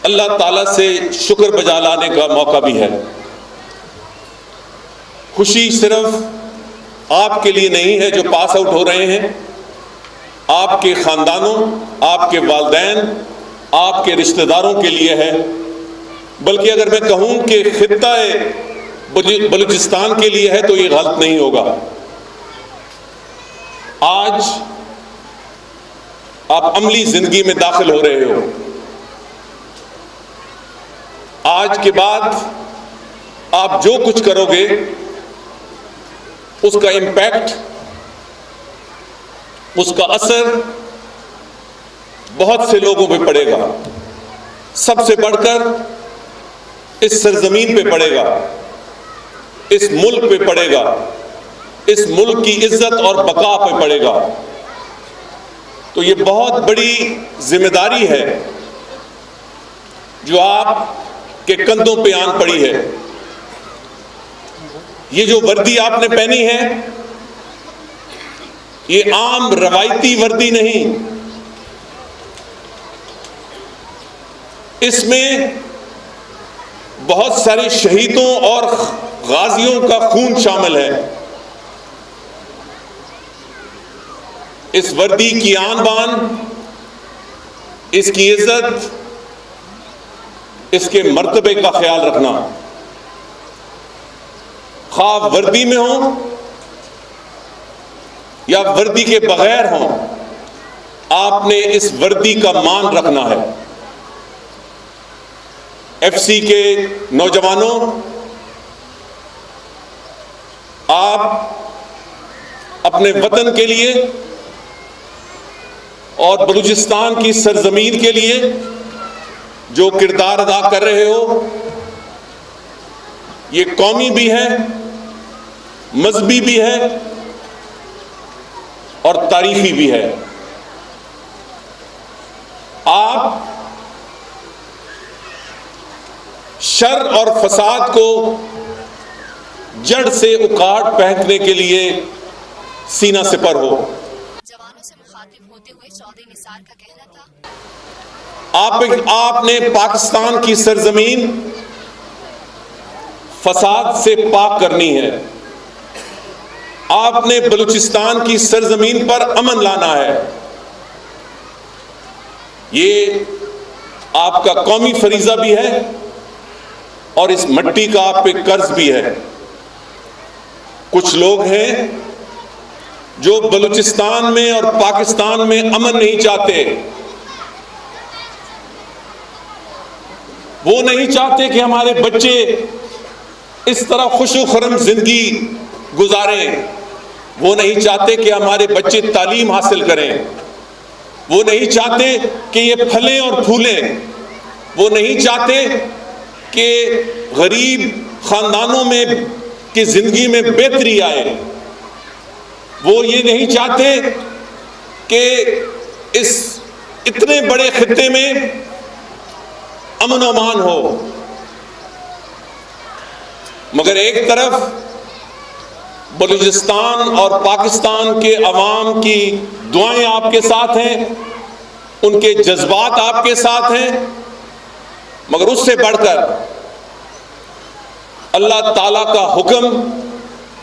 اللہ تعالیٰ سے شکر بجا لانے کا موقع بھی ہے. خوشی صرف آپ کے لیے نہیں ہے جو پاس آؤٹ ہو رہے ہیں، آپ کے خاندانوں، آپ کے والدین، آپ کے رشتہ داروں کے لیے ہے، بلکہ اگر میں کہوں کہ خطہ بلوچستان کے لیے ہے تو یہ غلط نہیں ہوگا. آج آپ عملی زندگی میں داخل ہو رہے ہو. آج کے بعد آپ جو کچھ کرو گے اس کا امپیکٹ، اس کا اثر بہت سے لوگوں پہ پڑے گا. سب سے بڑھ کر اس سرزمین پہ پڑے گا، اس ملک پہ پڑے گا، اس ملک کی عزت اور بقا پہ پڑے گا. تو یہ بہت بڑی ذمہ داری ہے جو آپ کے کندھوں پہ آن پڑی ہے. یہ جو وردی آپ نے پہنی ہے یہ عام روایتی وردی نہیں، اس میں بہت سارے شہیدوں اور غازیوں کا خون شامل ہے. اس وردی کی آن بان، اس کی عزت، اس کے مرتبے کا خیال رکھنا، خواہ وردی میں ہوں یا وردی کے بغیر ہوں، آپ نے اس وردی کا مان رکھنا ہے. ایف سی کے نوجوانوں، آپ اپنے وطن کے لیے اور بلوچستان کی سرزمین کے لیے جو کردار ادا کر رہے ہو، یہ قومی بھی ہے، مذہبی بھی ہے اور تاریخی بھی ہے. آپ شر اور فساد کو جڑ سے اکاڑ پھینکنے کے لیے سینہ سپر ہو. جوانوں سے مخاطب ہوتے ہوئے چودھری نثار کا کہنا تھا آپ نے پاکستان کی سرزمین فساد سے پاک کرنی ہے. آپ نے بلوچستان کی سرزمین پر امن لانا ہے. یہ آپ کا قومی فریضہ بھی ہے اور اس مٹی کا آپ پہ قرض بھی ہے. کچھ لوگ ہیں جو بلوچستان میں اور پاکستان میں امن نہیں چاہتے. وہ نہیں چاہتے کہ ہمارے بچے اس طرح خوش و خرم زندگی گزاریں. وہ نہیں چاہتے کہ ہمارے بچے تعلیم حاصل کریں. وہ نہیں چاہتے کہ یہ پھلیں اور پھولیں. وہ نہیں چاہتے کہ غریب خاندانوں میں کی زندگی میں بہتری آئے. وہ یہ نہیں چاہتے کہ اس اتنے بڑے خطے میں امن و امان ہو. مگر ایک طرف بلوچستان اور پاکستان کے عوام کی دعائیں آپ کے ساتھ ہیں، ان کے جذبات آپ کے ساتھ ہیں، مگر اس سے بڑھ کر اللہ تعالیٰ کا حکم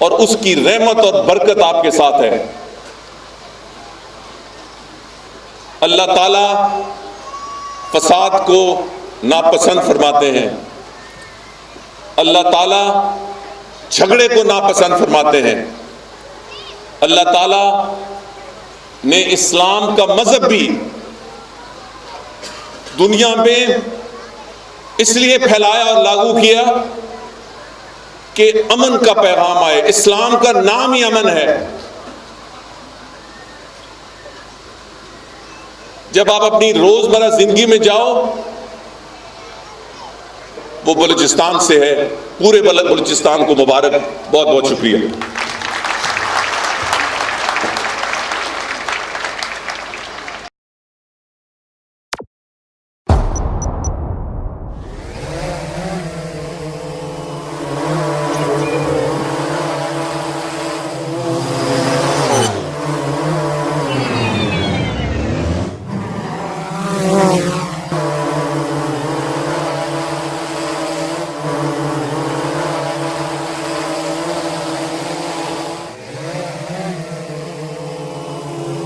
اور اس کی رحمت اور برکت آپ کے ساتھ ہے. اللہ تعالیٰ فساد کو ناپسند فرماتے ہیں. اللہ تعالیٰ جھگڑے کو ناپسند فرماتے ہیں. اللہ تعالیٰ نے اسلام کا مذہب بھی دنیا میں اس لیے پھیلایا اور لاگو کیا کہ امن کا پیغام آئے. اسلام کا نام ہی امن ہے. جب آپ اپنی روزمرہ زندگی میں جاؤ، وہ بلوچستان سے ہے. پورے بلوچستان کو مبارک. بہت بہت شکریہ.